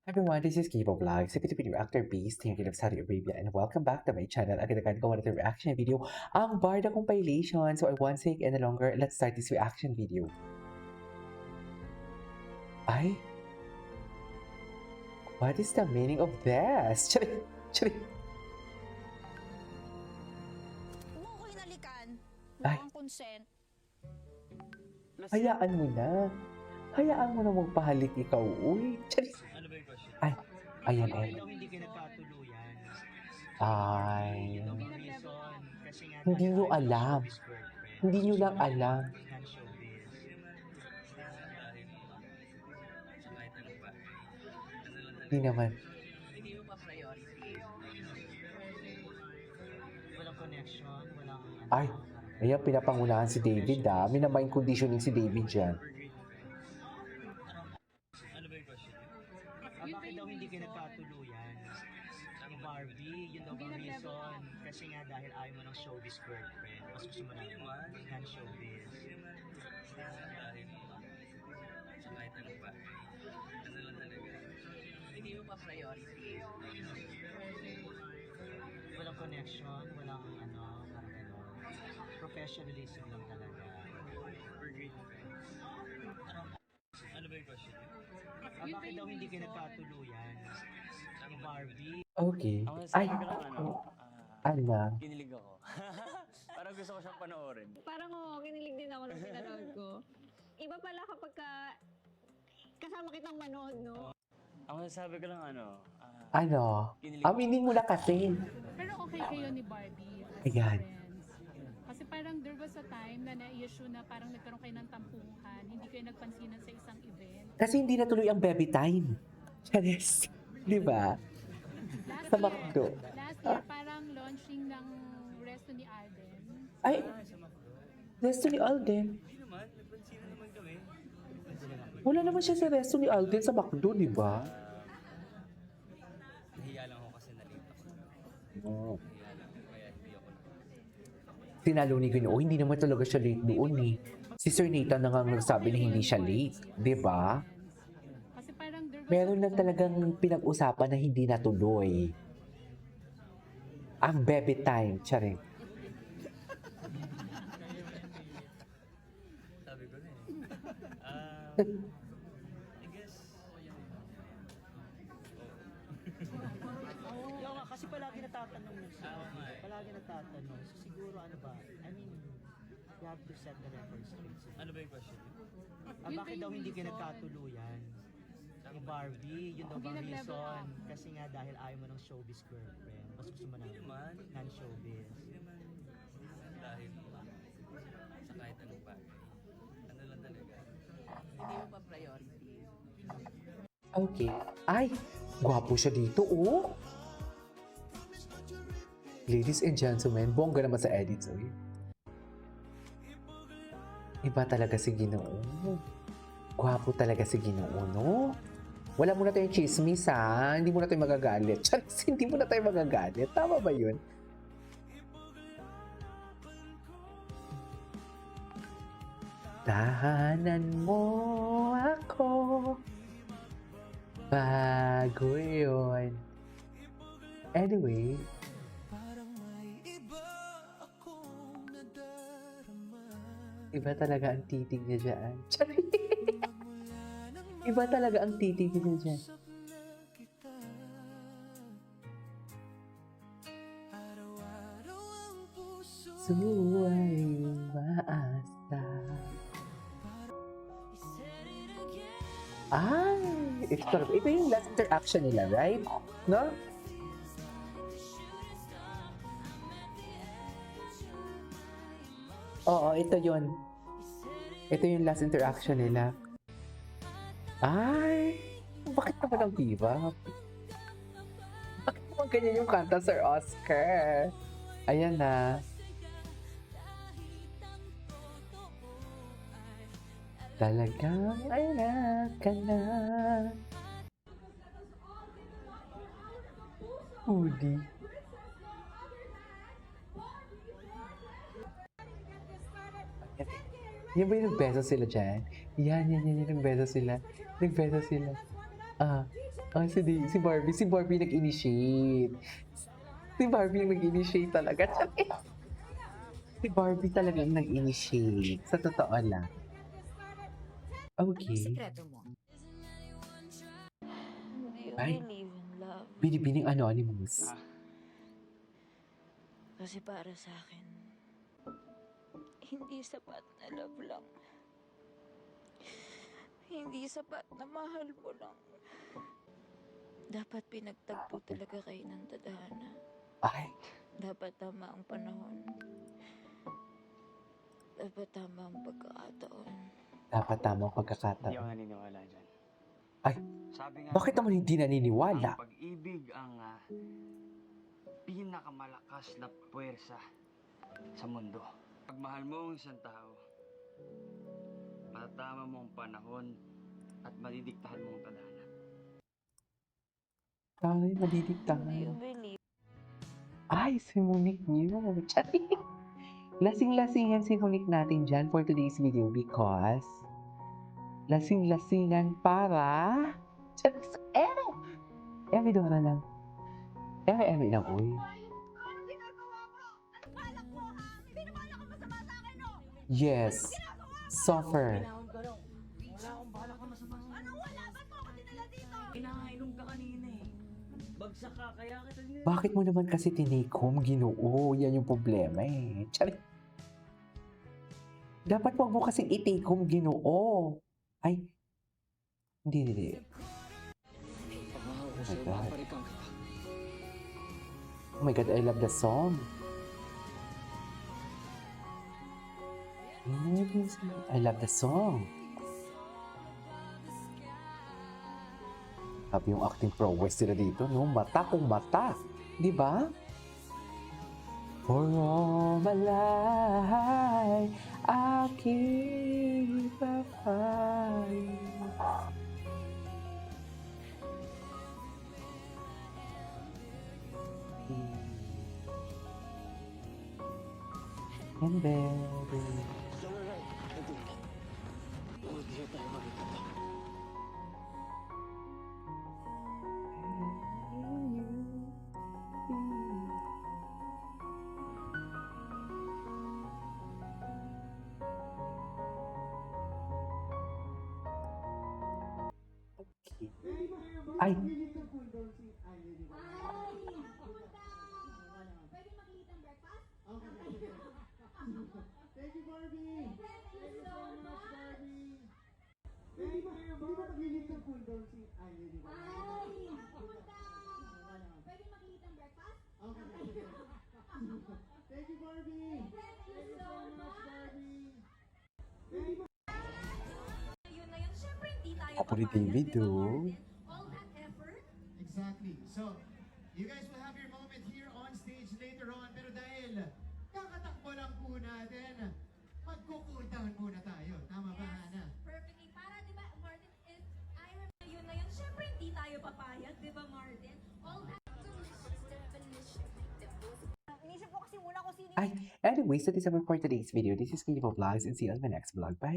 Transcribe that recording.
Everyone, this is Kibo Vlogs, a Filipino actor based here in Saudi Arabia, and welcome back to my channel. Agad-agad gawa natin reaction video ang Barda compilation. So I won't take any longer. Let's start this reaction video. Ay, what is the meaning of this? Charing, charing. Mo ko hinalikan. Ay. Mukhang consent. Hayaan mo na. Hayaan mo na magpahalik ikaw. Uy, charing. Ano ba yung question? Ay, ayan, Bakit ayan. daw hindi kayo nagkatuluyan? Ay, Yun daw ang reason. Kasi nga Hindi nyo dahil alam. showbiz girlfriend. Hindi nyo lang alam. Non-showbiz. Kahit ano pa. Hindi naman. Hindi mo pa priority. Walang connection, walang ano. Ay, ayan, pinapangunahan si David ah. Minamind conditioning si David dyan. Ano ba yung question? Bakit daw hindi kayo nagkatuluyan? Ni Barbie, yun daw ang reason. Kasi nga dahil ayaw mo ng showbiz girlfriend. Mas gusto mo ng non-showbiz. Kahit ano pa. Ano lang talaga. Hindi mo pa priority. Walang connection, walang ano, parang gano'n. Professionalism lang talaga. We're great friends. Ano ba yung question? Bakit daw hindi kayo nagkatuluyan? Ni Barbie. Okay. Ang Ay, sabi ko lang Ana. kinilig ako. Parang gusto ko siyang panoorin. Parang kinilig din ako nung pinanood ko. Iba pala kapag kasama kitang manood, no? Ang sabi ko lang Ano? kinilig Aminin mo na kasi. Pero okay kayo ni Barbie as Ayan. friends. Kasi parang there was a time na na-issue na parang nagkaroon kayo ng tampuhan, hindi kayo nagpansinan sa isang event. Kasi hindi natuloy ang baby time. Charis. Di ba? Last Sa year, McDo. last year, parang launching ng resto ni Alden. Ay, resto ni Alden. Hindi naman, nagpansinan naman kami. Wala naman siya sa resto ni Alden sa McDo, di ba? Nahiya lang ako kasi nalita ko. Oh. Nahiya lang, kaya hindi ako Sinalo ni Ginoo, hindi naman talaga siya late noon eh. Si Sir Nathan na nga nagsabi na hindi siya late, di ba? Kasi parang there was Meron lang talagang pinag-usapan na hindi natuloy. Ang baby time, charing. Sabi ko na eh. I guess... Yung nga, kasi palagi natatanong mo siya. Palagi natatanong. So siguro ano ba? I mean, you have to set the record straight. Ano ba yung question? Bakit daw hindi kayo nagkatuluyan? Ni Barbie, yun daw Hindi bang nag-level reason? up. Kasi nga dahil ayaw mo ng showbiz girlfriend. Mas gusto mo ng non-showbiz. Dahil sa kahit ano pa. Ano lang talaga. Hindi mo pa priority. Okay. Ay, gwapo siya dito, oh. Ladies and gentlemen, bongga naman sa edits, oh. Iba talaga si Ginoo. Gwapo talaga si Ginoo, no? Wala muna tayong chismis, ha? Hindi muna tayo magagalit. Charis, hindi muna tayo magagalit. Tama ba yun? Tahanan mo ako bago yun. Anyway, iba talaga ang titig niya dyan. Charis! Iba talaga ang titig niya dyan. Suway maasta. Ay! Ito yung last interaction nila, right? No? Oo, ito yun. Ito yung last interaction nila. Ay! Bakit naman ang diva? Bakit naman ganyan yung kanta, Sir Oscar? Ayan na. Talagang anak ka na. Udi. Yan ba yung nagbeso sila dyan? Yan, nagbeso sila. Nagbeso sila. Ah, Ah, si Barbie nag-initiate. Si Barbie yung nag-initiate talaga. Si Barbie talagang nag-initiate. Sa totoo lang. Okay. Sikreto mo. Do you Ay. believe in love? Binibining anonymous. Kasi para sa akin, hindi sapat na love lang. Hindi sapat na mahal mo lang. Dapat pinagtagpo talaga kayo ng tadhana. Ay, Dapat tama ang panahon. Dapat tama ang pagkakataon. dapat tamang Hindi ako pagkakataon. naniniwala dyan. Ay, Sabi nga bakit nila, naman hindi naniniwala? ang pag-ibig ang pinakamalakas na puwersa sa mundo. Pag mahal mo ang isang tao, matatama mo ang panahon at madidiktahan mo ang tadhana. Ay, Do you madidiktahan. believe? Ay, si Monique yun. Tsari. Lasing-lasingan si Monique natin dyan for today's video because lasing-lasingan para Eme Dora lang. Eme lang, uy. Anong ginagawa mo? Anong balak mo, ha? May binabala ka masama sa akin, no? Yes. Suffer. Anong wala? Ba't mo ako dinala dito? Pinakainom ka kanina eh. Bagsak ka, kaya kita nila. Bakit mo naman kasi tinake home, Ginoo? Yan yung problema eh. Tsari. Dapat wag mo kasing i-take home, Ginoo. Ay. Hindi. Oh my God. Oh my God, I love the song. I love the song. Sabi yung acting prowess sila dito, no? Mata kung mata. Di ba? For all my life, I'll keep a fire. And baby. Ay! Yun na yun. Siyempre, hindi tayo Ako ni papayag, David, di ba, oh. Martin? All that effort? Exactly. So, you guys will have your moment here on stage later on. Pero dahil kakatakbo lang po natin, magko-cool down muna tayo. Tama ba, Hana? Perfectly. Para, di ba, Martin, if I remember, yun na yun. Siyempre, hindi tayo papayag, di ba, Martin? All that... Inisip ko kasi muna kung sino Ay, anyways, that is it for today's video. This is Kilipo Vlogs and see you on my next vlog. Bye!